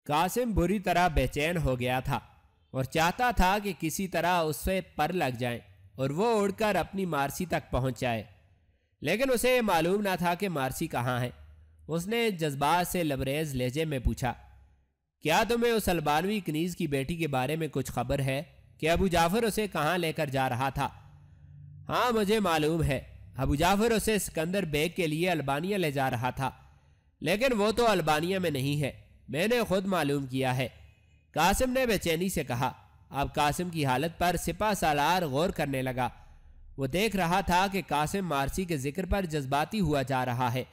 قاسم بری طرح بے چین ہو گیا تھا اور چاہتا تھا کہ کسی طرح اس سے پر لگ جائیں اور وہ اڑ کر اپنی مارسی تک پہنچ جائے، لیکن اسے معلوم نہ تھا کہ مارسی کہاں ہے۔ اس نے جذبات سے لبریز لہجے میں پوچھا، کیا تمہیں اس البانوی کنیز کی بیٹی کے بارے میں کچھ خبر ہے کہ ابو جعفر اسے کہاں لے کر جا رہا تھا؟ ہاں مجھے معلوم ہے، ابو جعفر اسے سکندر بیگ کے لیے البانیہ لے جا رہا تھا، لیکن وہ تو البانیہ میں نہیں ہے، میں نے خود معلوم کیا ہے، قاسم نے بے چینی سے کہا۔ اب قاسم کی حالت پر سپہ سالار غور کرنے لگا۔ وہ دیکھ رہا تھا کہ قاسم مارسی کے ذکر پر جذباتی ہوا جا رہا ہے،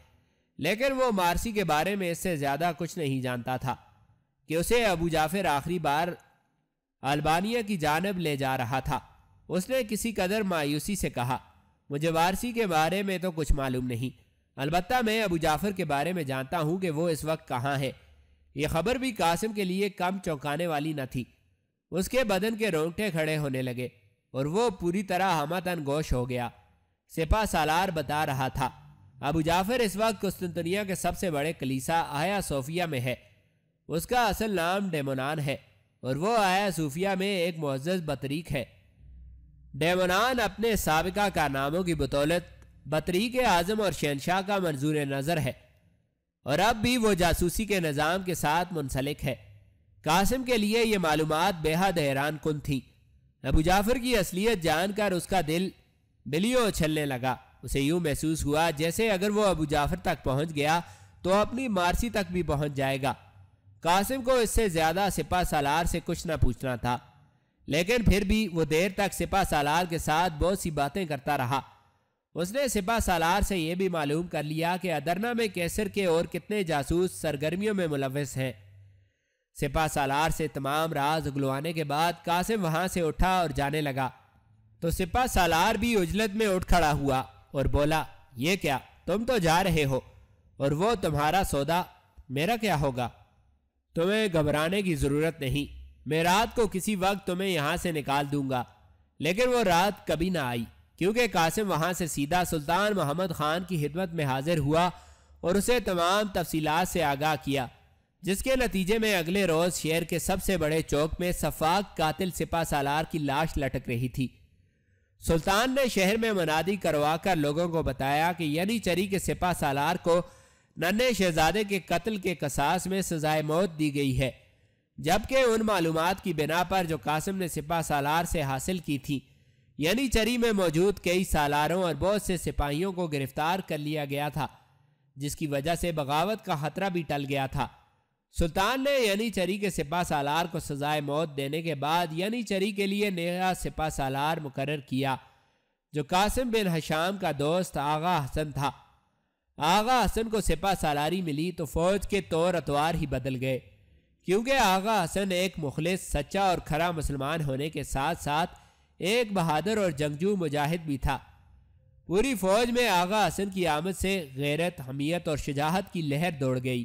لیکن وہ مارسی کے بارے میں اس سے زیادہ کچھ نہیں جانتا تھا کہ اسے ابو جعفر آخری بار البانیہ کی جانب لے جا رہا تھا۔ اس نے کسی قدر مایوسی سے کہا، مجھے وارسی کے بارے میں تو کچھ معلوم نہیں، البتہ میں ابو جعفر کے بارے میں جانتا ہوں کہ وہ اس وقت کہاں ہے۔ یہ خبر بھی قاسم کے لیے کم چونکانے والی نہ تھی۔ اس کے بدن کے رونگٹے کھڑے ہونے لگے اور وہ پوری طرح ہمتن گوش ہو گیا۔ سپہ سالار بتا رہا تھا، ابو جعفر اس وقت قسطنطنیہ کے سب سے بڑے کلیسا آیا صوفیہ میں ہے۔ اس کا اصل نام ڈیمونان ہے اور وہ آیا صوفیہ میں ایک معزز بطریق ہے۔ ڈیمونان اپنے سابقہ کارناموں کی بدولت بطریق اعظم اور شہنشاہ کا منظور نظر ہے اور اب بھی وہ جاسوسی کے نظام کے ساتھ منسلک ہے۔ قاسم کے لیے یہ معلومات بے حد حیران کن تھیں۔ ابو جعفر کی اصلیت جان کر اس کا دل بلیوں اچھلنے لگا۔ اسے یوں محسوس ہوا جیسے اگر وہ ابو جعفر تک پہنچ گیا تو اپنی مارسی تک بھی پہنچ جائے گا۔ قاسم کو اس سے زیادہ سپہ سالار سے کچھ نہ پوچھنا تھا، لیکن پھر بھی وہ دیر تک سپہ سالار کے ساتھ بہت سی باتیں کرتا رہا۔ اس نے سپہ سالار سے یہ بھی معلوم کر لیا کہ ادرنا میں کیسر کے اور کتنے جاسوس سرگرمیوں میں ملوث ہیں۔ سپہ سالار سے تمام راز اگلوانے کے بعد قاسم وہاں سے اٹھا اور جانے لگا تو سپہ سالار بھی عجلت میں اٹھ کھڑا ہوا اور بولا، یہ کیا، تم تو جا رہے ہو اور وہ تمہارا سودا میرا کیا ہوگا؟ تمہیں گھبرانے کی ضرورت نہیں، میں رات کو کسی وقت تمہیں یہاں سے نکال دوں گا۔ لیکن وہ رات کبھی نہ آئی، کیونکہ قاسم وہاں سے سیدھا سلطان محمد خان کی خدمت میں حاضر ہوا اور اسے تمام تفصیلات سے آگاہ کیا، جس کے نتیجے میں اگلے روز شہر کے سب سے بڑے چوک میں سفاک قاتل سپہ سالار کی لاش لٹک رہی تھی۔ سلطان نے شہر میں منادی کروا کر لوگوں کو بتایا کہ ینی چری کے سپہ سالار کو ننھے شہزادے کے قتل کے قصاص میں سزائے موت دی گئی ہے، جبکہ ان معلومات کی بنا پر جو قاسم نے سپہ سالار سے حاصل کی تھی، ینی چری میں موجود کئی سالاروں اور بہت سے سپاہیوں کو گرفتار کر لیا گیا تھا، جس کی وجہ سے بغاوت کا خطرہ بھی ٹل گیا تھا۔ سلطان نے ینی چری کے سپہ سالار کو سزائے موت دینے کے بعد ینی چری کے لیے نیا سپہ سالار مقرر کیا، جو قاسم بن ہشام کا دوست آغا حسن تھا۔ آغا حسن کو سپہ سالاری ملی تو فوج کے طور اتوار ہی بدل گئے، کیونکہ آغا حسن ایک مخلص، سچا اور کھرا مسلمان ہونے کے ساتھ ساتھ ایک بہادر اور جنگجو مجاہد بھی تھا۔ پوری فوج میں آغا حسن کی آمد سے غیرت، حمیت اور شجاعت کی لہر دوڑ گئی۔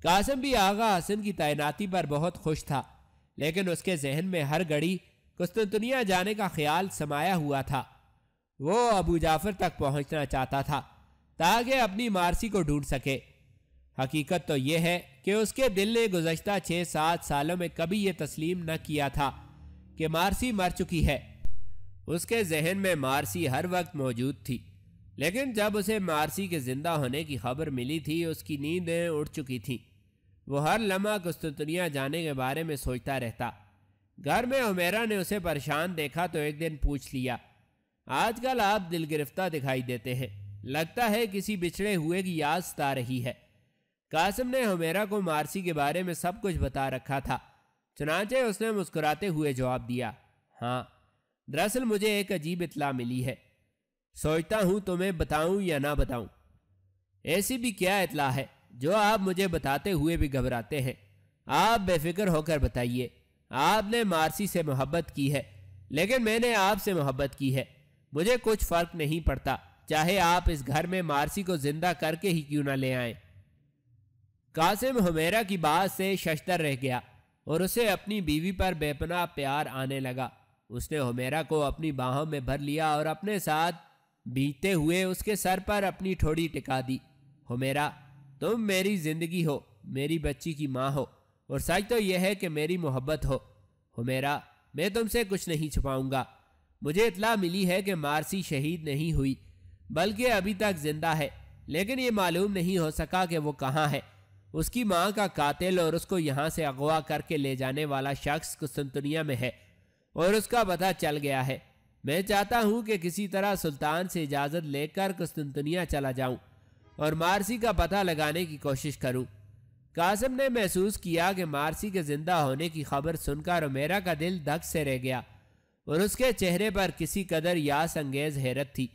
قاسم بھی آغا حسن کی تعیناتی پر بہت خوش تھا، لیکن اس کے ذہن میں ہر گھڑی قسطنطنیہ جانے کا خیال سمایا ہوا تھا۔ وہ ابو جعفر تک پہنچنا چاہتا تھا تاکہ اپنی مارسی کو ڈھونڈ سکے۔ حقیقت تو یہ ہے کہ اس کے دل نے گزشتہ 6-7 سالوں میں کبھی یہ تسلیم نہ کیا تھا کہ مارسی مر چکی ہے۔ اس کے ذہن میں مارسی ہر وقت موجود تھی، لیکن جب اسے مارسی کے زندہ ہونے کی خبر ملی تھی اس کی نیندیں اڑ چکی تھیں۔ وہ ہر لمحہ قسطنطنیہ جانے کے بارے میں سوچتا رہتا۔ گھر میں حمیرہ نے اسے پریشان دیکھا تو ایک دن پوچھ لیا، آج کل آپ دل گرفتہ دکھائی دیتے ہیں، لگتا ہے کسی بچھڑے ہوئے کی یاد ستا رہی ہے۔ قاسم نے حمیرہ کو مارسی کے بارے میں سب کچھ بتا رکھا تھا، چنانچہ اس نے مسکراتے ہوئے جواب دیا، ہاں، دراصل مجھے ایک عجیب اطلاع ملی ہے، سوچتا ہوں تمہیں بتاؤں یا نہ بتاؤں۔ ایسی بھی کیا اطلاع ہے جو آپ مجھے بتاتے ہوئے بھی گھبراتے ہیں؟ آپ بے فکر ہو کر بتائیے۔ آپ نے مارسی سے محبت کی ہے، لیکن میں نے آپ سے محبت کی ہے، مجھے کچھ فرق نہیں پڑتا، چاہے آپ اس گھر میں مارسی کو زندہ کر کے ہی کیوں نہ لے آئیں۔ قاسم حمیرہ کی بات سے ششدر رہ گیا اور اسے اپنی بیوی پر بے پناہ پیار آنے لگا۔ اس نے حمیرہ کو اپنی باہوں میں بھر لیا اور اپنے ساتھ بھیجتے ہوئے اس کے سر پر اپنی ٹھوڑی ٹکا دی۔ حمیرہ، تم میری زندگی ہو، میری بچی کی ماں ہو، اور سچ تو یہ ہے کہ میری محبت ہو میرا، میں تم سے کچھ نہیں چھپاؤں گا۔ مجھے اطلاع ملی ہے کہ مارسی شہید نہیں ہوئی بلکہ ابھی تک زندہ ہے، لیکن یہ معلوم نہیں ہو سکا کہ وہ کہاں ہے۔ اس کی ماں کا قاتل اور اس کو یہاں سے اغوا کر کے لے جانے والا شخص قسطنطنیہ میں ہے اور اس کا پتہ چل گیا ہے۔ میں چاہتا ہوں کہ کسی طرح سلطان سے اجازت لے کر قسطنطنیہ چلا جاؤں اور مارسی کا پتہ لگانے کی کوشش کروں۔ قاسم نے محسوس کیا کہ مارسی کے زندہ ہونے کی خبر سن کر عمیرہ کا دل دھک سے رہ گیا اور اس کے چہرے پر کسی قدر یاس انگیز حیرت تھی۔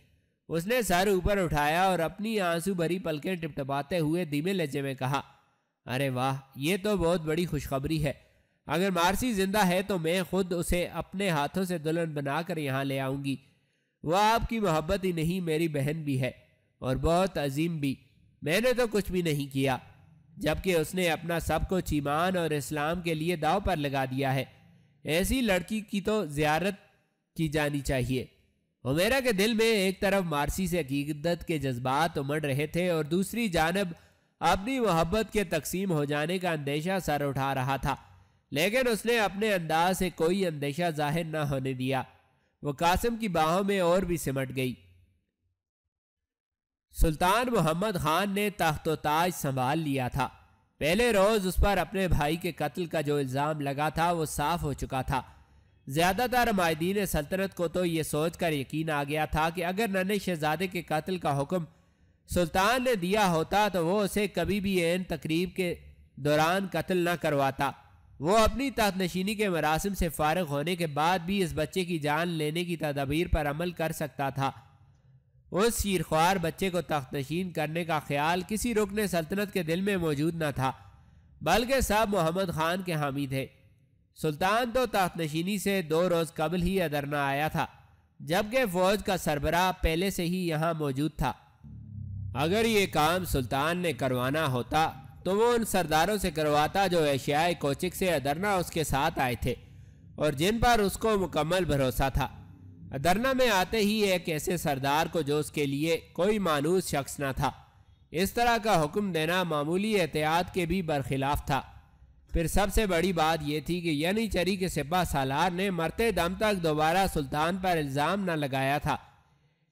اس نے سر اوپر اٹھایا اور اپنی آنسو بھری پلکیں ٹپٹپاتے ہوئے دھیمے لہجے میں کہا، ارے واہ، یہ تو بہت بڑی خوشخبری ہے۔ اگر مارسی زندہ ہے تو میں خود اسے اپنے ہاتھوں سے دلہن بنا کر یہاں لے آؤں گی۔ وہ آپ کی محبت ہی نہیں، میری بہن بھی ہے اور بہت عظیم بھی۔ میں نے تو کچھ بھی نہیں کیا، جبکہ اس نے اپنا سب کچھ ایمان اور اسلام کے لیے داؤ پر لگا دیا ہے۔ ایسی لڑکی کی تو زیارت کی جانی چاہیے۔ عمیرہ کے دل میں ایک طرف مارسی سے عقیدت کے جذبات امڑ رہے تھے اور دوسری جانب اپنی محبت کے تقسیم ہو جانے کا اندیشہ سر اٹھا رہا تھا، لیکن اس نے اپنے انداز سے کوئی اندیشہ ظاہر نہ ہونے دیا۔ وہ قاسم کی باہوں میں اور بھی سمٹ گئی۔ سلطان محمد خان نے تخت و تاج سنبھال لیا تھا۔ پہلے روز اس پر اپنے بھائی کے قتل کا جو الزام لگا تھا وہ صاف ہو چکا تھا۔ زیادہ تر مائدین سلطنت کو تو یہ سوچ کر یقین آ گیا تھا کہ اگر ننھے شہزادے کے قتل کا حکم سلطان نے دیا ہوتا تو وہ اسے کبھی بھی عین تقریب کے دوران قتل نہ کرواتا۔ وہ اپنی تخت نشینی کے مراسم سے فارغ ہونے کے بعد بھی اس بچے کی جان لینے کی تدابیر پر عمل کر سکتا تھا۔ اس شیرخوار بچے کو تخت نشین کرنے کا خیال کسی رکن سلطنت کے دل میں موجود نہ تھا، بلکہ سب محمد خان کے حامی تھے۔ سلطان تو تخت نشینی سے 2 روز قبل ہی ادرنا آیا تھا، جبکہ فوج کا سربراہ پہلے سے ہی یہاں موجود تھا۔ اگر یہ کام سلطان نے کروانا ہوتا تو وہ ان سرداروں سے کرواتا جو ایشیائے کوچک سے ادرنا اس کے ساتھ آئے تھے اور جن پر اس کو مکمل بھروسہ تھا۔ ادرنا میں آتے ہی ایک ایسے سردار کو جو اس کے لیے کوئی مانوس شخص نہ تھا، اس طرح کا حکم دینا معمولی احتیاط کے بھی برخلاف تھا۔ پھر سب سے بڑی بات یہ تھی کہ ینیچری کے سپہ سالار نے مرتے دم تک دوبارہ سلطان پر الزام نہ لگایا تھا۔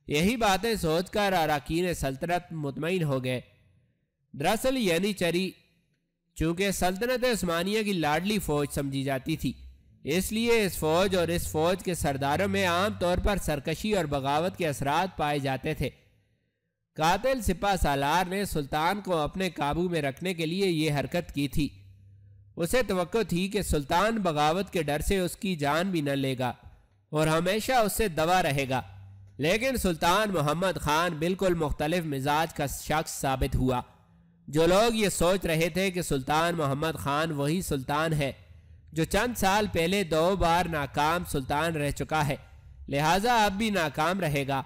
یہی باتیں سوچ کر اراکین سلطنت مطمئن ہو گئے۔ دراصل ینیچری چونکہ سلطنت عثمانیہ کی لاڈلی فوج سمجھی جاتی تھی، اس لیے اس فوج اور اس فوج کے سرداروں میں عام طور پر سرکشی اور بغاوت کے اثرات پائے جاتے تھے۔ قاتل سپہ سالار نے سلطان کو اپنے قابو میں رکھنے کے لیے یہ حرکت کی تھی۔ اسے توقع تھی کہ سلطان بغاوت کے ڈر سے اس کی جان بھی نہ لے گا اور ہمیشہ اس سے دبا رہے گا، لیکن سلطان محمد خان بالکل مختلف مزاج کا شخص ثابت ہوا۔ جو لوگ یہ سوچ رہے تھے کہ سلطان محمد خان وہی سلطان ہے جو چند سال پہلے 2 بار ناکام سلطان رہ چکا ہے، لہٰذا اب بھی ناکام رہے گا،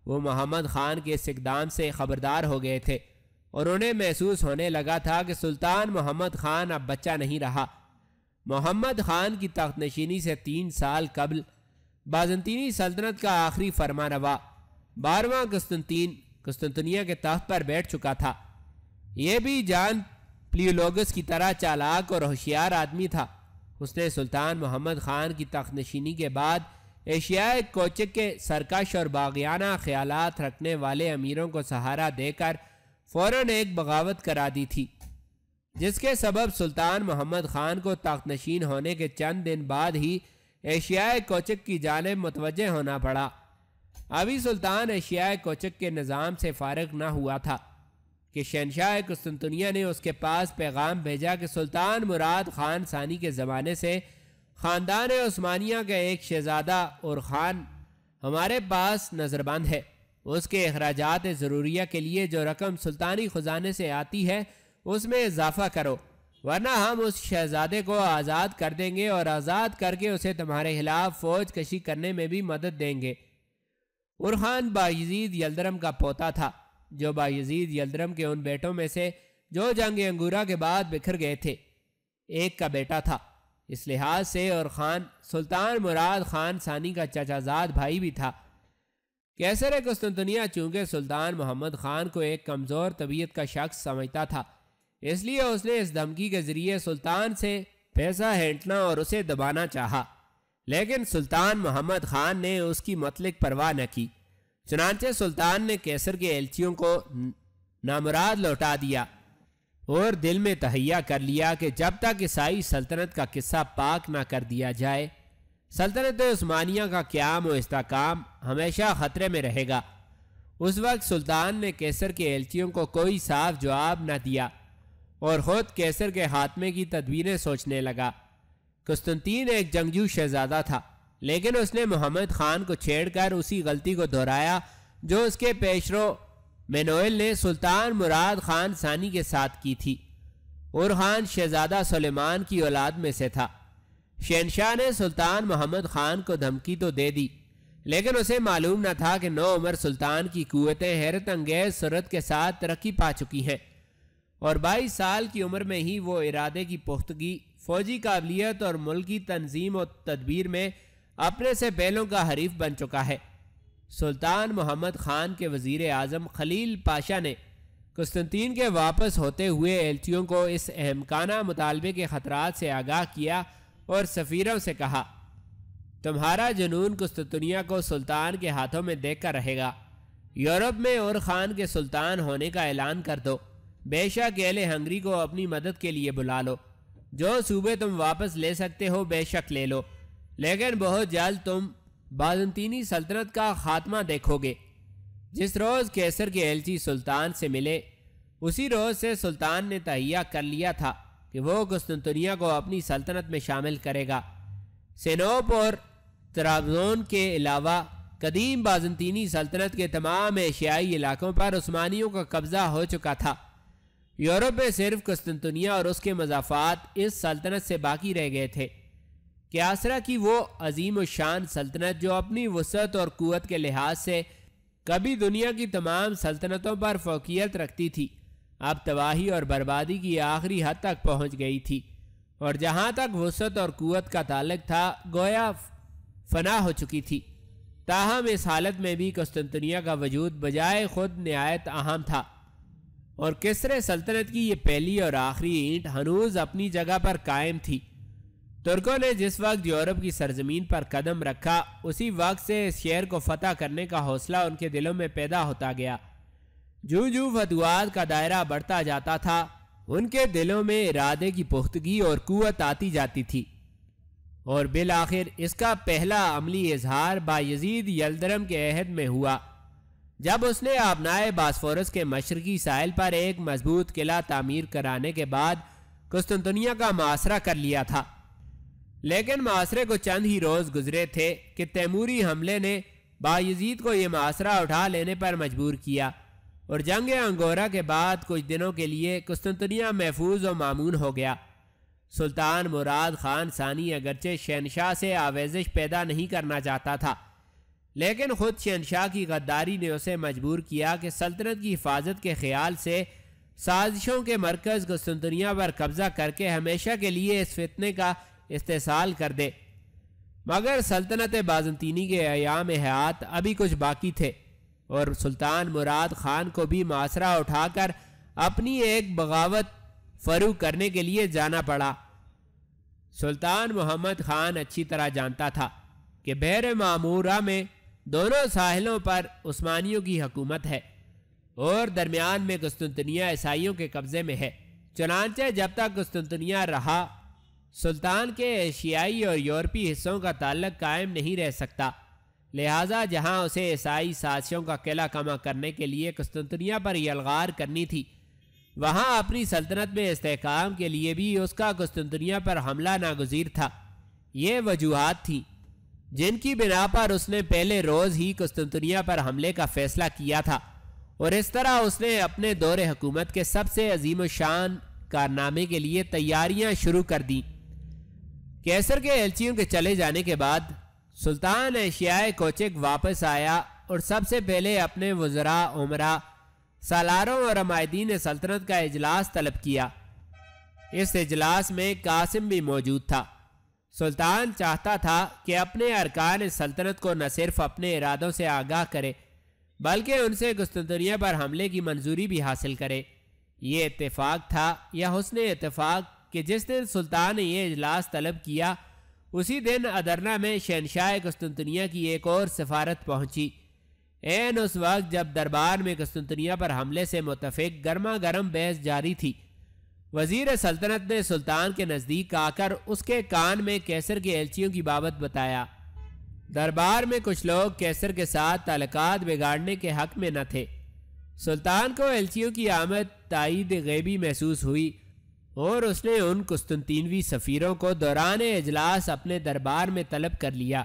وہ محمد خان کے اس اقدام سے خبردار ہو گئے تھے اور انہیں محسوس ہونے لگا تھا کہ سلطان محمد خان اب بچہ نہیں رہا۔ محمد خان کی تخت نشینی سے 3 سال قبل بازنطینی سلطنت کا آخری فرمانروا 12واں قسطنطنیہ کے تخت پر بیٹھ چکا تھا۔ یہ بھی جان پلیولوگس کی طرح چالاک اور ہوشیار آدمی تھا۔ اس نے سلطان محمد خان کی تخت نشینی کے بعد ایشیائے کوچک کے سرکش اور باغیانہ خیالات رکھنے والے امیروں کو سہارا دے کر فوراً ایک بغاوت کرا دی تھی، جس کے سبب سلطان محمد خان کو تخت نشین ہونے کے چند دن بعد ہی ایشیائے کوچک کی جانب متوجہ ہونا پڑا۔ ابھی سلطان ایشیائے کوچک کے نظام سے فارغ نہ ہوا تھا کہ شہنشاہ قسطنطنیہ نے اس کے پاس پیغام بھیجا کہ سلطان مراد خان ثانی کے زمانے سے خاندان عثمانیہ کا ایک شہزادہ اور خان ہمارے پاس نظر بند ہے۔ اس کے اخراجات ضروریہ کے لیے جو رقم سلطانی خزانے سے آتی ہے اس میں اضافہ کرو، ورنہ ہم اس شہزادے کو آزاد کر دیں گے اور آزاد کر کے اسے تمہارے خلاف فوج کشی کرنے میں بھی مدد دیں گے۔ اورخان بایزید یلدرم کا پوتا تھا، جو بایزید یلدرم کے ان بیٹوں میں سے جو جنگ انگورہ کے بعد بکھر گئے تھے ایک کا بیٹا تھا۔ اس لحاظ سے اورخان سلطان مراد خان ثانی کا چچا زاد بھائی بھی تھا۔ قیصر قسطنطنیہ چونکہ سلطان محمد خان کو ایک کمزور طبیعت کا شخص سمجھتا تھا، اس لیے اس نے اس دھمکی کے ذریعے سلطان سے پیسہ ہینٹنا اور اسے دبانا چاہا، لیکن سلطان محمد خان نے اس کی مطلق پرواہ نہ کی۔ چنانچہ سلطان نے کیسر کے ایلچیوں کو نامراد لوٹا دیا اور دل میں تہیہ کر لیا کہ جب تک عیسائی سلطنت کا قصہ پاک نہ کر دیا جائے، سلطنت عثمانیہ کا قیام و استحکام ہمیشہ خطرے میں رہے گا۔ اس وقت سلطان نے کیسر کے ایلچیوں کو کوئی صاف جواب نہ دیا اور خود کیسر کے خاتمے کی تدبیریں سوچنے لگا۔ قسطنطین ایک جنگجو شہزادہ تھا، لیکن اس نے محمد خان کو چھیڑ کر اسی غلطی کو دہرایا جو اس کے پیشرو مینوئل نے سلطان مراد خان ثانی کے ساتھ کی تھی۔ اورخان شہزادہ سلیمان کی اولاد میں سے تھا۔ شہنشاہ نے سلطان محمد خان کو دھمکی تو دے دی، لیکن اسے معلوم نہ تھا کہ نو عمر سلطان کی قوتیں حیرت انگیز سرعت کے ساتھ ترقی پا چکی ہیں، اور 22 سال کی عمر میں ہی وہ ارادے کی پختگی، فوجی قابلیت اور ملکی تنظیم و تدبیر میں اپنے سے پہلوں کا حریف بن چکا ہے۔ سلطان محمد خان کے وزیر اعظم خلیل پاشا نے قسطنطین کے واپس ہوتے ہوئے ایلچیوں کو اس احمقانہ مطالبے کے خطرات سے آگاہ کیا اور سفیروں سے کہا، تمہارا جنون قسطنطنیہ کو سلطان کے ہاتھوں میں دیکھ کر رہے گا۔ یورپ میں اور خان کے سلطان ہونے کا اعلان کر دو۔ بے شک اہل ہنگری کو اپنی مدد کے لیے بلا لو۔ جو صوبے تم واپس لے سکتے ہو بے شک لے لو، لیکن بہت جلد تم بازنطینی سلطنت کا خاتمہ دیکھو گے۔ جس روز کیسر کے ایلچی سلطان سے ملے، اسی روز سے سلطان نے تہیہ کر لیا تھا کہ وہ قسطنطنیہ کو اپنی سلطنت میں شامل کرے گا۔ سینوپ اور طرابزون کے علاوہ قدیم بازنطینی سلطنت کے تمام ایشیائی علاقوں پر عثمانیوں کا قبضہ ہو چکا تھا۔ یورپ میں صرف قسطنطنیہ اور اس کے مضافات اس سلطنت سے باقی رہ گئے تھے۔ کیسرا کی وہ عظیم الشان سلطنت جو اپنی وسعت اور قوت کے لحاظ سے کبھی دنیا کی تمام سلطنتوں پر فوقیت رکھتی تھی، اب تباہی اور بربادی کی آخری حد تک پہنچ گئی تھی، اور جہاں تک وسعت اور قوت کا تعلق تھا گویا فنا ہو چکی تھی۔ تاہم اس حالت میں بھی قسطنطنیہ کا وجود بجائے خود نہایت اہم تھا، اور کسرے سلطنت کی یہ پہلی اور آخری اینٹ ہنوز اپنی جگہ پر قائم تھی۔ ترکوں نے جس وقت یورپ کی سرزمین پر قدم رکھا، اسی وقت سے اس شہر کو فتح کرنے کا حوصلہ ان کے دلوں میں پیدا ہوتا گیا۔ جو فتوحات کا دائرہ بڑھتا جاتا تھا، ان کے دلوں میں ارادے کی پختگی اور قوت آتی جاتی تھی، اور بالآخر اس کا پہلا عملی اظہار بایزید یلدرم کے عہد میں ہوا، جب اس نے آبنائے باسفورس کے مشرقی ساحل پر ایک مضبوط قلعہ تعمیر کرانے کے بعد قسطنطنیہ کا محاصرہ کر لیا تھا۔ لیکن محاصرے کو چند ہی روز گزرے تھے کہ تیموری حملے نے بایزید کو یہ محاصرہ اٹھا لینے پر مجبور کیا، اور جنگ انگورا کے بعد کچھ دنوں کے لیے قسطنطنیہ محفوظ و مامون ہو گیا۔ سلطان مراد خان ثانی اگرچہ شہنشاہ سے آویزش پیدا نہیں کرنا چاہتا تھا، لیکن خود شہنشاہ کی غداری نے اسے مجبور کیا کہ سلطنت کی حفاظت کے خیال سے سازشوں کے مرکز قسطنطنیہ پر قبضہ کر کے ہمیشہ کے لیے اس فتنے کا استحصال کر دے۔ مگر سلطنت بازنطینی کے ایام حیات ابھی کچھ باقی تھے، اور سلطان مراد خان کو بھی محاصرہ اٹھا کر اپنی ایک بغاوت فروغ کرنے کے لیے جانا پڑا۔ سلطان محمد خان اچھی طرح جانتا تھا کہ بحر معمورہ میں دونوں ساحلوں پر عثمانیوں کی حکومت ہے، اور درمیان میں قسطنطنیہ عیسائیوں کے قبضے میں ہے۔ چنانچہ جب تک قسطنطنیہ رہا، سلطان کے ایشیائی اور یورپی حصوں کا تعلق قائم نہیں رہ سکتا، لہٰذا جہاں اسے عیسائی سازشوں کا قلعہ کما کرنے کے لیے قسطنطنیہ پر یلغار کرنی تھی، وہاں اپنی سلطنت میں استحکام کے لیے بھی اس کا قسطنطنیہ پر حملہ ناگزیر تھا۔ یہ وجوہات تھیں جن کی بنا پر اس نے پہلے روز ہی قسطنطنیہ پر حملے کا فیصلہ کیا تھا، اور اس طرح اس نے اپنے دور حکومت کے سب سے عظیم الشان کارنامے کے لیے تیاریاں شروع کر دیں۔ کیسر کے ایلچیوں کے چلے جانے کے بعد سلطان ایشیائے کوچک واپس آیا اور سب سے پہلے اپنے وزراء، عمراء، سالاروں اور عمائدین سلطنت کا اجلاس طلب کیا۔ اس اجلاس میں قاسم بھی موجود تھا۔ سلطان چاہتا تھا کہ اپنے ارکان سلطنت کو نہ صرف اپنے ارادوں سے آگاہ کرے، بلکہ ان سے قسطنطنیہ پر حملے کی منظوری بھی حاصل کرے۔ یہ اتفاق تھا یا حسن اتفاق کہ جس دن سلطان نے یہ اجلاس طلب کیا اسی دن ادرنا میں شہنشاہ قسطنطنیہ کی ایک اور سفارت پہنچی۔ عین اس وقت جب دربار میں قسطنطنیہ پر حملے سے متفق گرما گرم بحث جاری تھی، وزیر سلطنت نے سلطان کے نزدیک آ کر اس کے کان میں کیسر کے ایلچیوں کی بابت بتایا۔ دربار میں کچھ لوگ کیسر کے ساتھ تعلقات بگاڑنے کے حق میں نہ تھے۔ سلطان کو ایلچیوں کی آمد تائید غیبی محسوس ہوئی اور اس نے ان قسطنطینوی سفیروں کو دوران اجلاس اپنے دربار میں طلب کر لیا۔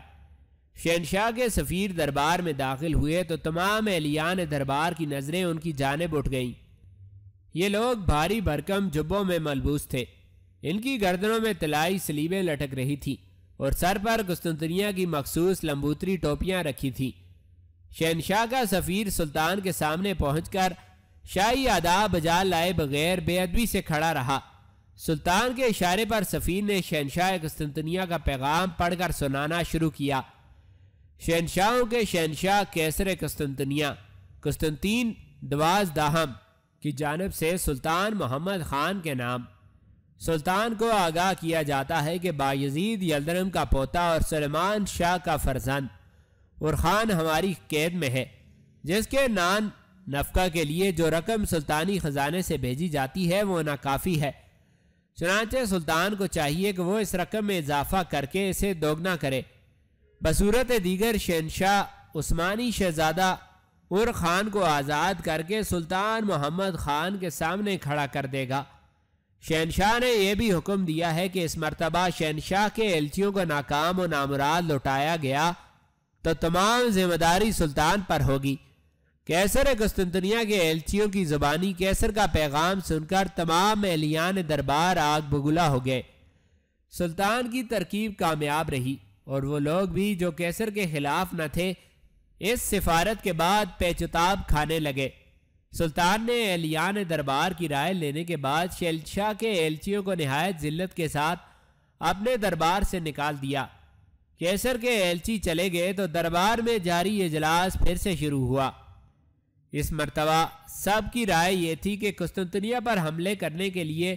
شہنشاہ کے سفیر دربار میں داخل ہوئے تو تمام اہلیان دربار کی نظریں ان کی جانب اٹھ گئیں۔ یہ لوگ بھاری بھرکم جبوں میں ملبوس تھے، ان کی گردنوں میں طلائی سلیبیں لٹک رہی تھیں اور سر پر قسطنطنیہ کی مخصوص لمبوتری ٹوپیاں رکھی تھیں۔ شہنشاہ کا سفیر سلطان کے سامنے پہنچ کر شاہی آداب بجا لائے بغیر بے ادبی سے کھڑا رہا۔ سلطان کے اشارے پر سفیر نے شہنشاہ قسطنطنیہ کا پیغام پڑھ کر سنانا شروع کیا۔ شہنشاہوں کے شہنشاہ کیسر قسطنطنیہ قسطنطین دوازدہم کی جانب سے سلطان محمد خان کے نام، سلطان کو آگاہ کیا جاتا ہے کہ بایزید یلدرم کا پوتا اور سلیمان شاہ کا فرزند اور خان ہماری قید میں ہے، جس کے نان نفقہ کے لیے جو رقم سلطانی خزانے سے بھیجی جاتی ہے وہ ناکافی ہے۔ چنانچہ سلطان کو چاہیے کہ وہ اس رقم میں اضافہ کر کے اسے دوگنا کرے۔ بصورت دیگر شہنشاہ عثمانی شہزادہ اور خان کو آزاد کر کے سلطان محمد خان کے سامنے کھڑا کر دے گا۔ شہنشاہ نے یہ بھی حکم دیا ہے کہ اس مرتبہ شہنشاہ کے ایلچیوں کو ناکام و نامراد لوٹایا گیا تو تمام ذمہ داری سلطان پر ہوگی۔ کیسر قسطنطنیہ کے ایلچیوں کی زبانی کیسر کا پیغام سن کر تمام اہلیان دربار آگ بگلا ہو گئے۔ سلطان کی ترکیب کامیاب رہی اور وہ لوگ بھی جو کیسر کے خلاف نہ تھے اس سفارت کے بعد پیچتاب کھانے لگے۔ سلطان نے اہلیان دربار کی رائے لینے کے بعد شہنشاہ کے ایلچیوں کو نہایت ذلت کے ساتھ اپنے دربار سے نکال دیا۔ کیسر کے ایلچی چلے گئے تو دربار میں جاری اجلاس پھر سے شروع ہوا۔ اس مرتبہ سب کی رائے یہ تھی کہ قسطنطنیہ پر حملے کرنے کے لیے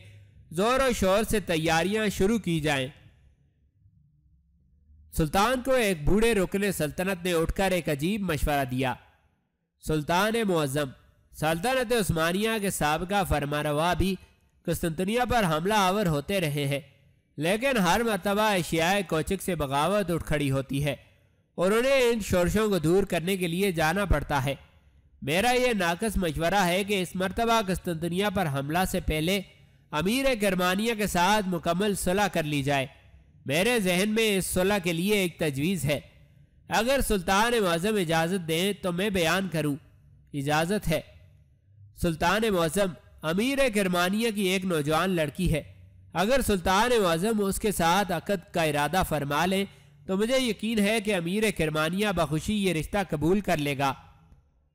زور و شور سے تیاریاں شروع کی جائیں۔ سلطان کو ایک بوڑھے رکن سلطنت نے اٹھ کر ایک عجیب مشورہ دیا۔ سلطان معظم سلطنت عثمانیہ کے سابقہ فرمانروا بھی قسطنطنیہ پر حملہ آور ہوتے رہے ہیں، لیکن ہر مرتبہ اشیاء کوچک سے بغاوت اٹھ کھڑی ہوتی ہے اور انہیں ان شورشوں کو دور کرنے کے لیے جانا پڑتا ہے۔ میرا یہ ناقص مشورہ ہے کہ اس مرتبہ قسطنطنیہ پر حملہ سے پہلے امیر کرمانیہ کے ساتھ مکمل صلح کر لی جائے۔ میرے ذہن میں اس صلح کے لیے ایک تجویز ہے، اگر سلطان معظم اجازت دیں تو میں بیان کروں۔ اجازت ہے۔ سلطان معظم امیر کرمانیہ کی ایک نوجوان لڑکی ہے، اگر سلطان معظم اس کے ساتھ عقد کا ارادہ فرما لیں تو مجھے یقین ہے کہ امیر کرمانیہ بخوشی یہ رشتہ قبول کر لے گا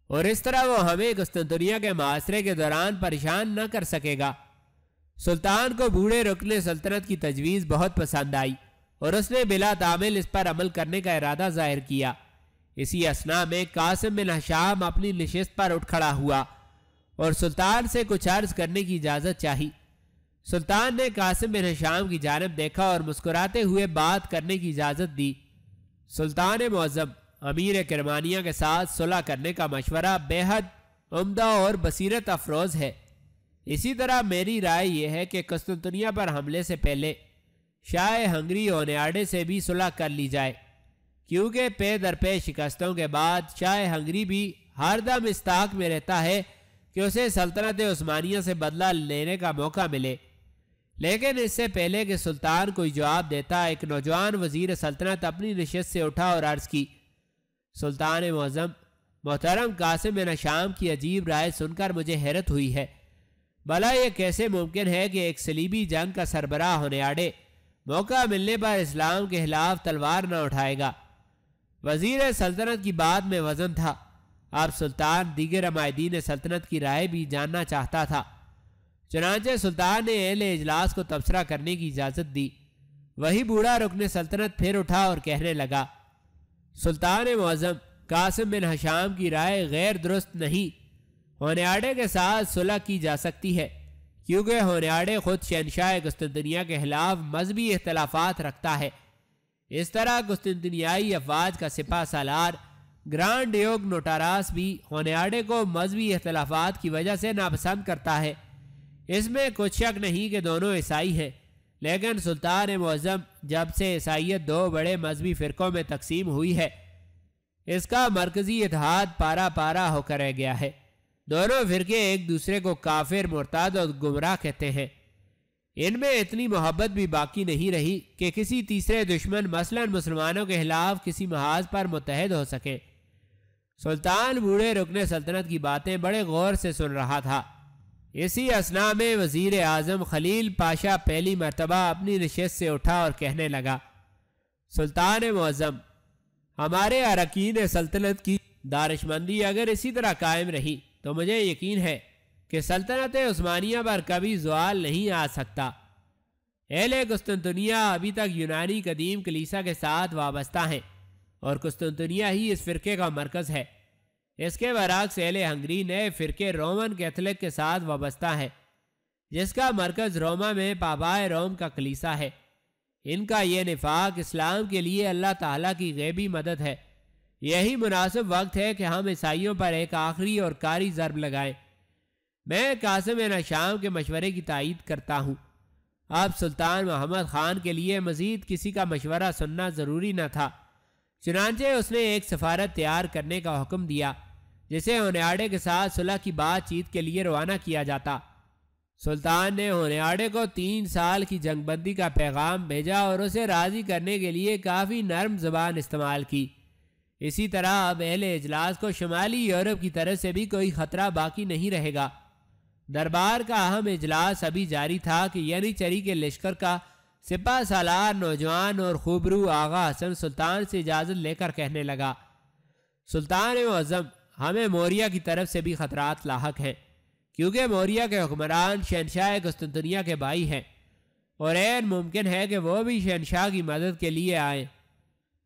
اور اس طرح وہ ہمیں قسطنطنیہ کے محاصرے کے دوران پریشان نہ کر سکے گا۔ سلطان کو بوڑھے رکن سلطنت کی تجویز بہت پسند آئی اور اس نے بلا تعمیل اس پر عمل کرنے کا ارادہ ظاہر کیا۔ اسی اثناء میں قاسم بن ہشام اپنی نشست پر اٹھ کھڑا ہوا اور سلطان سے کچھ عرض کرنے کی اجازت چاہی۔ سلطان نے قاسم بن ہشام کی جانب دیکھا اور مسکراتے ہوئے بات کرنے کی اجازت دی۔ سلطان معظم امیر کرمانیہ کے ساتھ صلح کرنے کا مشورہ بے حد عمدہ اور بصیرت افروز ہے۔ اسی طرح میری رائے یہ ہے کہ قسطنطنیہ پر حملے سے پہلے شاہ ہنگری اونیاڈے سے بھی صلح کر لی جائے، کیونکہ پے در پے شکستوں کے بعد شاہ ہنگری بھی ہر دم اس طاق میں رہتا ہے کہ اسے سلطنت عثمانیہ سے بدلہ لینے کا موقع ملے۔ لیکن اس سے پہلے کہ سلطان کوئی جواب دیتا، ایک نوجوان وزیر سلطنت اپنی نشست سے اٹھا اور عرض کی، سلطان معظم، محترم قاسم بن ہشام کی عجیب رائے سن کر مجھے حیرت ہوئی ہے۔ بھلا یہ کیسے ممکن ہے کہ ایک صلیبی جنگ کا سربراہ ہونے آڑے موقع ملنے پر اسلام کے خلاف تلوار نہ اٹھائے گا؟ وزیر سلطنت کی بات میں وزن تھا۔ اب سلطان دیگر عمائدین سلطنت کی رائے بھی جاننا چاہتا تھا۔ چنانچہ سلطان نے اہل اجلاس کو تبصرہ کرنے کی اجازت دی۔ وہی بوڑھا رکن سلطنت پھر اٹھا اور کہنے لگا، سلطان معظم، قاسم بن ہشام کی رائے غیر درست نہیں، اونیاڈے کے ساتھ صلح کی جا سکتی ہے۔ کیونکہ ہونیاڈے خود شہنشاہ قسطنطنیہ کے خلاف مذہبی اختلافات رکھتا ہے۔ اس طرح قسطنطنیائی افواج کا سپہ سالار گرانڈ ڈیوک نوٹاراس بھی ہونیاڈے کو مذہبی اختلافات کی وجہ سے ناپسند کرتا ہے۔ اس میں کچھ شک نہیں کہ دونوں عیسائی ہیں، لیکن سلطان معظم جب سے عیسائیت دو بڑے مذہبی فرقوں میں تقسیم ہوئی ہے، اس کا مرکزی اتحاد پارا پارا ہو کر رہ گیا ہے۔ دونوں فرقے ایک دوسرے کو کافر، مرتد اور گمراہ کہتے ہیں۔ ان میں اتنی محبت بھی باقی نہیں رہی کہ کسی تیسرے دشمن مثلا مسلمانوں کے خلاف کسی محاذ پر متحد ہو سکے۔ سلطان بوڑھے رکن سلطنت کی باتیں بڑے غور سے سن رہا تھا۔ اسی اثناء میں وزیر اعظم خلیل پاشا پہلی مرتبہ اپنی نشست سے اٹھا اور کہنے لگا، سلطان معظم، ہمارے اراکین سلطنت کی دانشمندی اگر اسی طرح قائم رہی تو مجھے یقین ہے کہ سلطنت عثمانیہ پر کبھی زوال نہیں آ سکتا۔ اہل قسطنطنیہ ابھی تک یونانی قدیم کلیسا کے ساتھ وابستہ ہیں اور قسطنطنیہ ہی اس فرقے کا مرکز ہے۔ اس کے برعکس اہل ہنگری نئے فرقے رومن کیتھولک کے ساتھ وابستہ ہے، جس کا مرکز روما میں پاپائے روم کا کلیسا ہے۔ ان کا یہ نفاق اسلام کے لیے اللہ تعالیٰ کی غیبی مدد ہے۔ یہی مناسب وقت ہے کہ ہم عیسائیوں پر ایک آخری اور کاری ضرب لگائیں۔ میں قاسم شام کے مشورے کی تائید کرتا ہوں۔ اب سلطان محمد خان کے لیے مزید کسی کا مشورہ سننا ضروری نہ تھا، چنانچہ اس نے ایک سفارت تیار کرنے کا حکم دیا جسے ہونیاڈے کے ساتھ صلح کی بات چیت کے لیے روانہ کیا جاتا۔ سلطان نے ہونیاڈے کو 3 سال کی جنگ بندی کا پیغام بھیجا اور اسے راضی کرنے کے لیے کافی نرم زبان استعمال کی۔ اسی طرح اب اہل اجلاس کو شمالی یورپ کی طرف سے بھی کوئی خطرہ باقی نہیں رہے گا۔ دربار کا اہم اجلاس ابھی جاری تھا کہ ینیچری کے لشکر کا سپہ سالار نوجوان اور خوبرو آغا حسن سلطان سے اجازت لے کر کہنے لگا، سلطان معظم، ہمیں موریہ کی طرف سے بھی خطرات لاحق ہیں، کیونکہ موریہ کے حکمران شہنشاہ قسطنطنیہ کے بھائی ہیں اور عین ممکن ہے کہ وہ بھی شہنشاہ کی مدد کے لیے آئیں۔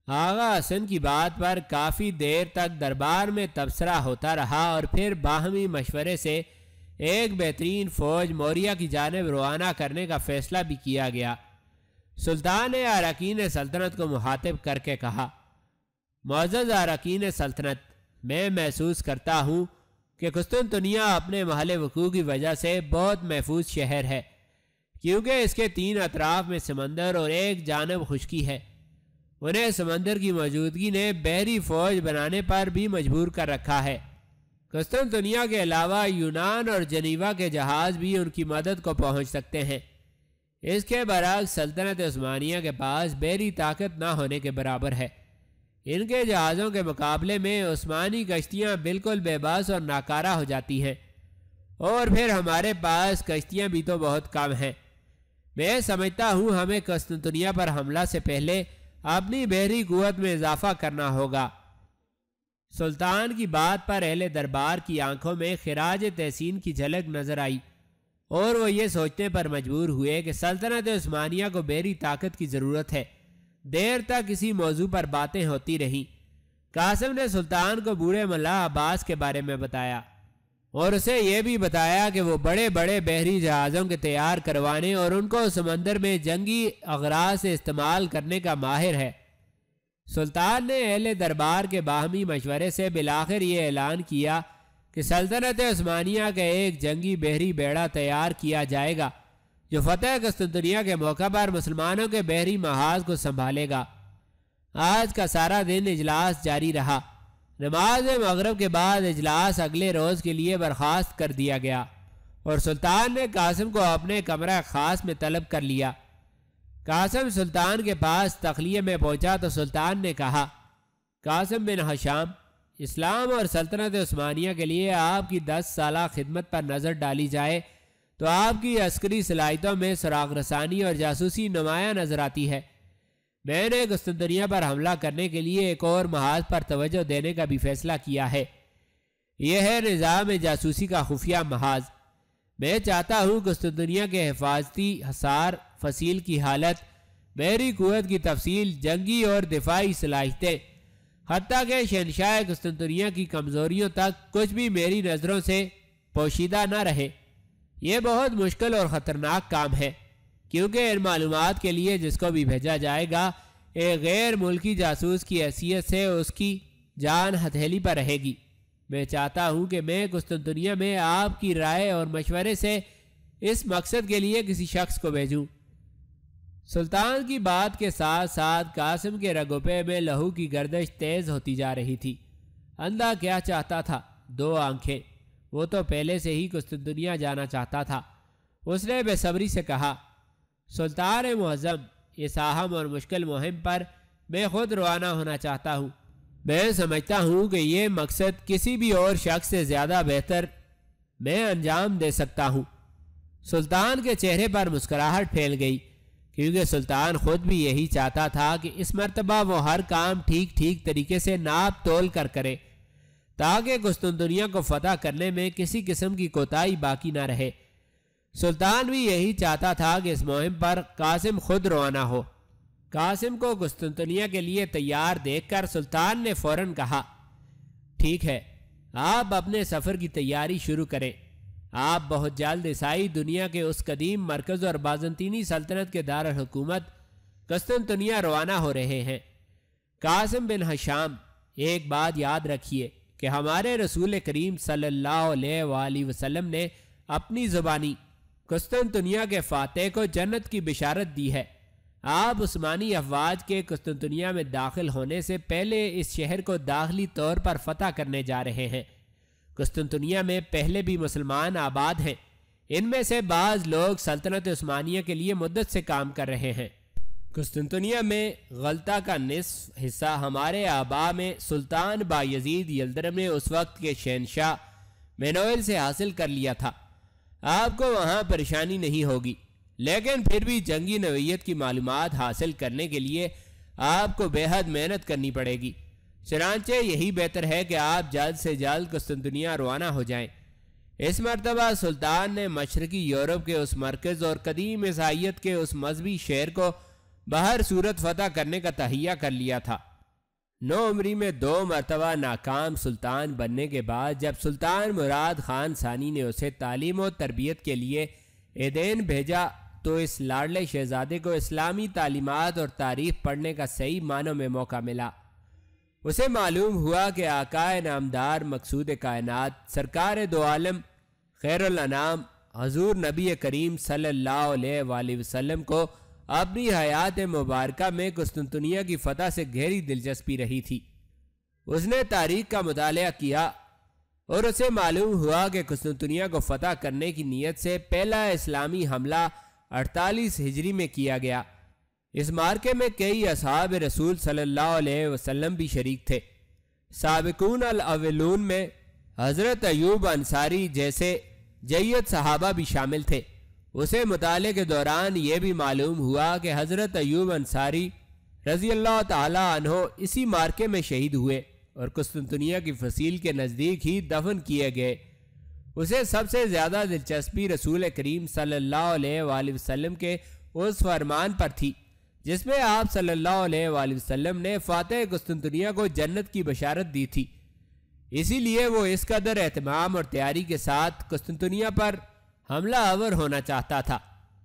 آغا حسن کی بات پر کافی دیر تک دربار میں تبصرہ ہوتا رہا اور پھر باہمی مشورے سے ایک بہترین فوج موریہ کی جانب روانہ کرنے کا فیصلہ بھی کیا گیا۔ سلطان نے اراکین سلطنت کو مخاطب کر کے کہا، معزز اراکین سلطنت، میں محسوس کرتا ہوں کہ قسطنطنیہ اپنے محل وقوع کی وجہ سے بہت محفوظ شہر ہے، کیونکہ اس کے 3 اطراف میں سمندر اور ایک جانب خشکی ہے۔ انہیں سمندر کی موجودگی نے بحری فوج بنانے پر بھی مجبور کر رکھا ہے۔ قسطنطنیہ کے علاوہ یونان اور جنیوا کے جہاز بھی ان کی مدد کو پہنچ سکتے ہیں۔ اس کے برعکس سلطنت عثمانیہ کے پاس بحری طاقت نہ ہونے کے برابر ہے۔ ان کے جہازوں کے مقابلے میں عثمانی کشتیاں بالکل بے بس اور ناکارہ ہو جاتی ہیں، اور پھر ہمارے پاس کشتیاں بھی تو بہت کم ہیں۔ میں سمجھتا ہوں ہمیں قسطنطنیہ پر حملہ سے پہلے اپنی بحری قوت میں اضافہ کرنا ہوگا۔ سلطان کی بات پر اہل دربار کی آنکھوں میں خراج تحسین کی جھلک نظر آئی اور وہ یہ سوچنے پر مجبور ہوئے کہ سلطنت عثمانیہ کو بحری طاقت کی ضرورت ہے۔ دیر تک اسی موضوع پر باتیں ہوتی رہیں۔ قاسم نے سلطان کو بوڑھے ملا عباس کے بارے میں بتایا اور اسے یہ بھی بتایا کہ وہ بڑے بڑے بحری جہازوں کے تیار کروانے اور ان کو سمندر میں جنگی اغراض سے استعمال کرنے کا ماہر ہے۔ سلطان نے اہل دربار کے باہمی مشورے سے بالآخر یہ اعلان کیا کہ سلطنت عثمانیہ کا ایک جنگی بحری بیڑا تیار کیا جائے گا جو فتح قسطنطنیہ کے موقع پر مسلمانوں کے بحری محاذ کو سنبھالے گا۔ آج کا سارا دن اجلاس جاری رہا۔ نماز مغرب کے بعد اجلاس اگلے روز کے لیے برخاست کر دیا گیا اور سلطان نے قاسم کو اپنے کمرہ خاص میں طلب کر لیا۔ قاسم سلطان کے پاس تخلیہ میں پہنچا تو سلطان نے کہا، قاسم بن ہشام، اسلام اور سلطنت عثمانیہ کے لیے آپ کی 10 سالہ خدمت پر نظر ڈالی جائے تو آپ کی عسکری صلاحیتوں میں سراغ رسانی اور جاسوسی نمایاں نظر آتی ہے۔ میں نے قسطنطنیہ پر حملہ کرنے کے لیے ایک اور محاذ پر توجہ دینے کا بھی فیصلہ کیا ہے۔ یہ ہے نظام جاسوسی کا خفیہ محاذ۔ میں چاہتا ہوں قسطنطنیہ کے حفاظتی حصار، فصیل کی حالت، بحری قوت کی تفصیل، جنگی اور دفاعی صلاحیتیں، حتیٰ کہ شہنشاہ قسطنطنیہ کی کمزوریوں تک کچھ بھی میری نظروں سے پوشیدہ نہ رہے۔ یہ بہت مشکل اور خطرناک کام ہے، کیونکہ ان معلومات کے لیے جس کو بھی بھیجا جائے گا ایک غیر ملکی جاسوس کی حیثیت سے اس کی جان ہتھیلی پر رہے گی۔ میں چاہتا ہوں کہ میں قسطنطنیہ میں آپ کی رائے اور مشورے سے اس مقصد کے لیے کسی شخص کو بھیجوں۔ سلطان کی بات کے ساتھ ساتھ قاسم کے رگوپے میں لہو کی گردش تیز ہوتی جا رہی تھی۔ اندھا کیا چاہتا تھا؟ 2 آنکھیں۔ وہ تو پہلے سے ہی قسطنطنیہ جانا چاہتا تھا۔ اس نے بے صبری سے کہا، سلطان معظم، اس اہم اور مشکل مہم پر میں خود روانہ ہونا چاہتا ہوں۔ میں سمجھتا ہوں کہ یہ مقصد کسی بھی اور شخص سے زیادہ بہتر میں انجام دے سکتا ہوں۔ سلطان کے چہرے پر مسکراہٹ پھیل گئی، کیونکہ سلطان خود بھی یہی چاہتا تھا کہ اس مرتبہ وہ ہر کام ٹھیک طریقے سے ناپ تول کر کرے، تاکہ قسطنطنیہ کو فتح کرنے میں کسی قسم کی کوتاہی باقی نہ رہے۔ سلطان بھی یہی چاہتا تھا کہ اس مہم پر قاسم خود روانہ ہو۔ قاسم کو قسطنطنیہ کے لیے تیار دیکھ کر سلطان نے فوراً کہا، ٹھیک ہے، آپ اپنے سفر کی تیاری شروع کریں۔ آپ بہت جلد عیسائی دنیا کے اس قدیم مرکز اور بازنطینی سلطنت کے دارالحکومت قسطنطنیہ روانہ ہو رہے ہیں۔ قاسم بن ہشام، ایک بات یاد رکھیے کہ ہمارے رسول کریم صلی اللہ علیہ وآلہ وسلم نے اپنی زبانی قسطنطنیہ کے فاتح کو جنت کی بشارت دی ہے۔ آپ عثمانی افواج کے قسطنطنیہ میں داخل ہونے سے پہلے اس شہر کو داخلی طور پر فتح کرنے جا رہے ہیں۔ قسطنطنیہ میں پہلے بھی مسلمان آباد ہیں، ان میں سے بعض لوگ سلطنت عثمانیہ کے لیے مدت سے کام کر رہے ہیں۔ قسطنطنیہ میں غلطہ کا نصف حصہ ہمارے آباء میں سلطان بایزید یلدرم نے اس وقت کے شہنشاہ مینوئل سے حاصل کر لیا تھا۔ آپ کو وہاں پریشانی نہیں ہوگی، لیکن پھر بھی جنگی نوعیت کی معلومات حاصل کرنے کے لیے آپ کو بے حد محنت کرنی پڑے گی۔ چنانچہ یہی بہتر ہے کہ آپ جلد سے جلد قسطنطنیہ روانہ ہو جائیں۔ اس مرتبہ سلطان نے مشرقی یورپ کے اس مرکز اور قدیم عیسائیت کے اس مذہبی شہر کو بہر صورت فتح کرنے کا تہیہ کر لیا تھا۔ 9 عمری میں 2 مرتبہ ناکام سلطان بننے کے بعد جب سلطان مراد خان ثانی نے اسے تعلیم و تربیت کے لیے ایدین بھیجا تو اس لاڈلے شہزادے کو اسلامی تعلیمات اور تاریخ پڑھنے کا صحیح معنوں میں موقع ملا۔ اسے معلوم ہوا کہ آقائے نامدار مقصود کائنات سرکار دو عالم خیر الانام حضور نبی کریم صلی اللہ علیہ وآلہ وسلم کو اپنی حیات مبارکہ میں قسطنطنیہ کی فتح سے گہری دلچسپی رہی تھی۔ اس نے تاریخ کا مطالعہ کیا اور اسے معلوم ہوا کہ قسطنطنیہ کو فتح کرنے کی نیت سے پہلا اسلامی حملہ 48 ہجری میں کیا گیا۔ اس مارکے میں کئی اصحاب رسول صلی اللہ علیہ وسلم بھی شریک تھے۔ سابقون الاولون میں حضرت ایوب انصاری جیسے جید صحابہ بھی شامل تھے۔ اسے مطالعے کے دوران یہ بھی معلوم ہوا کہ حضرت ایوب انصاری رضی اللہ تعالی عنہ اسی مارکے میں شہید ہوئے اور قسطنطنیہ کی فصیل کے نزدیک ہی دفن کیے گئے۔ اسے سب سے زیادہ دلچسپی رسول کریم صلی اللہ علیہ وآلہ وسلم کے اس فرمان پر تھی جس میں آپ صلی اللہ علیہ وآلہ وسلم نے فاتح قسطنطنیہ کو جنت کی بشارت دی تھی۔ اسی لیے وہ اس قدر اہتمام اور تیاری کے ساتھ قسطنطنیہ پر حملہ آور ہونا چاہتا تھا۔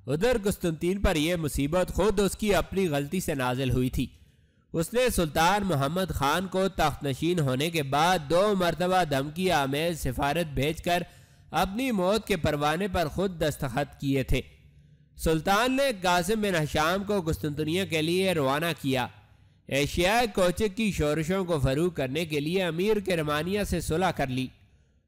ادھر قسطنطین پر یہ مصیبت خود اس کی اپنی غلطی سے نازل ہوئی تھی۔ اس نے سلطان محمد خان کو تخت نشین ہونے کے بعد 2 مرتبہ دھمکی آمیز سفارت بھیج کر اپنی موت کے پروانے پر خود دستخط کیے تھے۔ سلطان نے قاسم بن ہشام کو قسطنطنیہ کے لیے روانہ کیا۔ ایشیائے کوچک کی شورشوں کو فروغ کرنے کے لیے امیر کرمانیہ سے صلح کر لی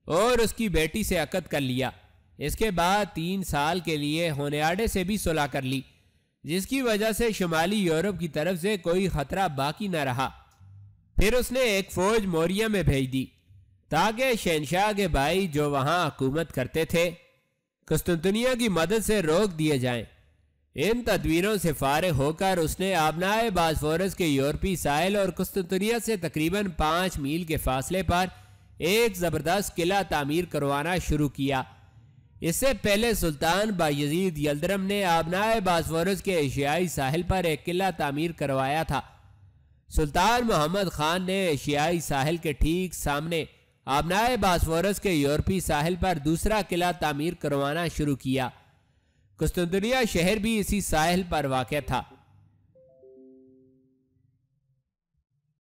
اور اس کی بیٹی سے عقد کر لیا۔ اس کے بعد 3 سال کے لیے ہونیاڈے سے بھی صلح کر لی، جس کی وجہ سے شمالی یورپ کی طرف سے کوئی خطرہ باقی نہ رہا۔ پھر اس نے ایک فوج موریا میں بھیج دی تاکہ شہنشاہ کے بھائی جو وہاں حکومت کرتے تھے قسطنطنیہ کی مدد سے روک دیے جائیں۔ ان تدبیروں سے فارغ ہو کر اس نے آبنائے باسفورس کے یورپی ساحل اور قسطنطنیہ سے تقریباً 5 میل کے فاصلے پر ایک زبردست قلعہ تعمیر کروانا شروع کیا۔ اس سے پہلے سلطان بایزید یلدرم نے آبنائے باسفورس کے ایشیائی ساحل پر ایک قلعہ تعمیر کروایا تھا۔ سلطان محمد خان نے ایشیائی ساحل کے ٹھیک سامنے آبنائے باسفورس کے یورپی ساحل پر دوسرا قلعہ تعمیر کروانا شروع کیا۔ قسطنطنیہ شہر بھی اسی ساحل پر واقع تھا۔